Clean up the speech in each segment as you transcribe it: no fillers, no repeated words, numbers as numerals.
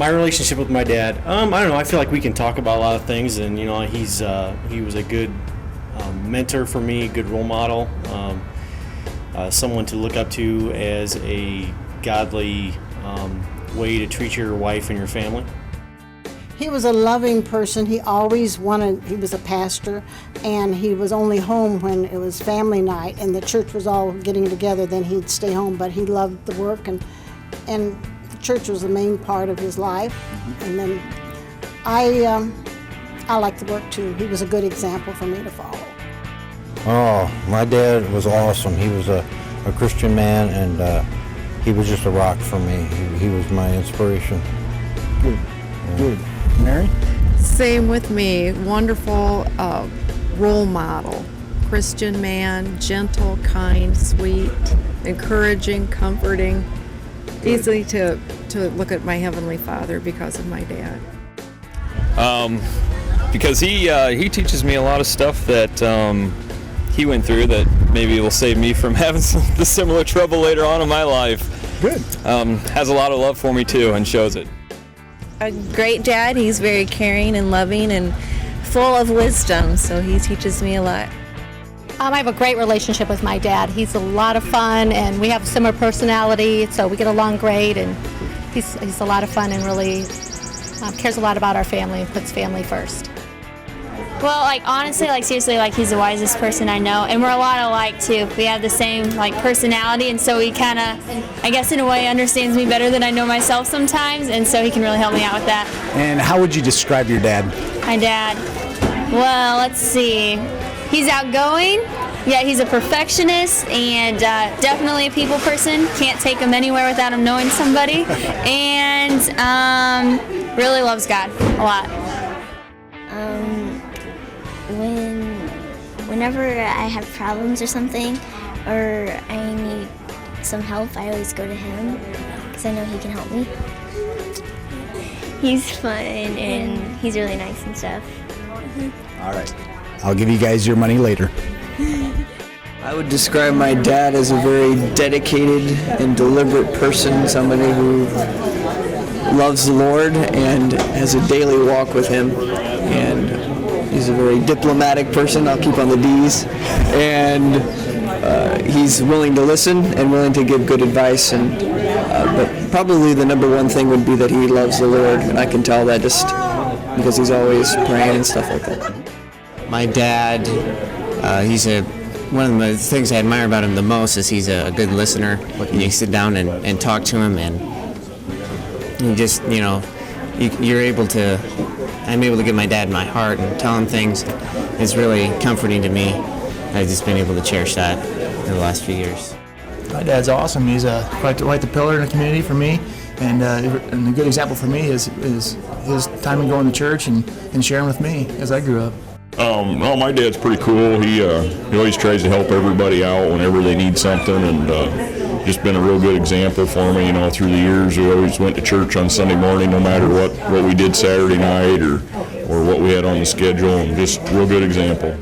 My relationship with my dad, I don't know. I feel like we can talk about a lot of things, and he was a good mentor for me, good role model, someone to look up to as a godly way to treat your wife and your family. He was a loving person. He always he was a pastor, and he was only home when it was family night and the church was all getting together, then he'd stay home, but he loved the work, and the church was the main part of his life. And then I like the work too. He was a good example for me to follow. Oh, my dad was awesome. He was a Christian man, and he was just a rock for me. He was my inspiration. Good. Yeah. Good. Mary? Same with me. Wonderful role model. Christian man, gentle, kind, sweet, encouraging, comforting. Easy to look at my Heavenly Father because of my dad. Because he teaches me a lot of stuff that he went through that maybe will save me from having the similar trouble later on in my life. Good. Has a lot of love for me too, and shows it. A great dad. He's very caring and loving and full of wisdom, so he teaches me a lot. I have a great relationship with my dad. He's a lot of fun, and we have a similar personality, so we get along great, and he's a lot of fun and really cares a lot about our family and puts family first. Well, honestly, seriously, he's the wisest person I know, and we're a lot alike too. We have the same personality, and so he kind of, I guess in a way, understands me better than I know myself sometimes, and so he can really help me out with that. And how would you describe your dad? My dad, well, let's see. He's outgoing, yet he's a perfectionist, and definitely a people person. Can't take him anywhere without him knowing somebody, and really loves God a lot. Whenever I have problems or something, or I need some help, I always go to him because I know he can help me. He's fun and he's really nice and stuff. All right. I'll give you guys your money later. I would describe my dad as a very dedicated and deliberate person, somebody who loves the Lord and has a daily walk with him. And he's a very diplomatic person. I'll keep on the D's. And he's willing to listen and willing to give good advice. But probably the number one thing would be that he loves the Lord. And I can tell that just because he's always praying and stuff like that. My dad, one of the things I admire about him the most is he's a good listener. And you sit down and talk to him, and you just, I'm able to give my dad my heart and tell him things. It's really comforting to me. I've just been able to cherish that in the last few years. My dad's awesome. He's quite the pillar in the community for me, and a good example for me is his time in going to church and sharing with me as I grew up. Well, my dad's pretty cool. He always tries to help everybody out whenever they need something, and just been a real good example for me. Through the years, we always went to church on Sunday morning, no matter what we did Saturday night or what we had on the schedule, and just a real good example.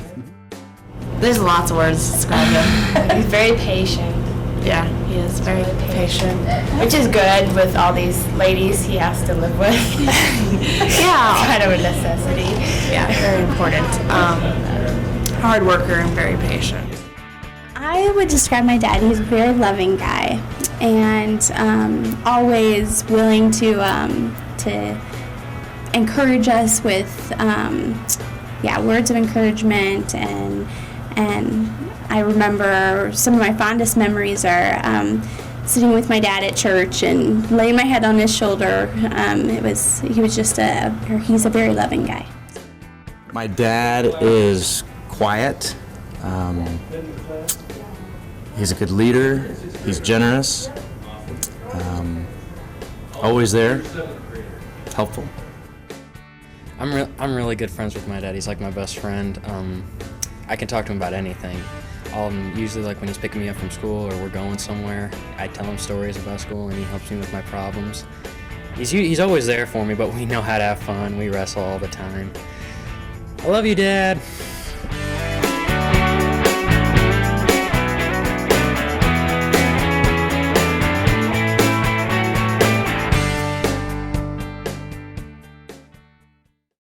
There's lots of words to describe him. He's very patient. Yeah, he is very patient, which is good with all these ladies he has to live with. Yeah, kind of a necessity. Yeah, very important. Hard worker and very patient. I would describe my dad. He's a very loving guy, and always willing to encourage us with words of encouragement, and I remember some of my fondest memories are sitting with my dad at church and laying my head on his shoulder. He's a very loving guy. My dad is quiet. He's a good leader. He's generous. Always there. Helpful. I'm really good friends with my dad. He's like my best friend. I can talk to him about anything. Usually when he's picking me up from school or we're going somewhere, I tell him stories about school and he helps me with my problems. He's always there for me, but we know how to have fun. We wrestle all the time. I love you, Dad.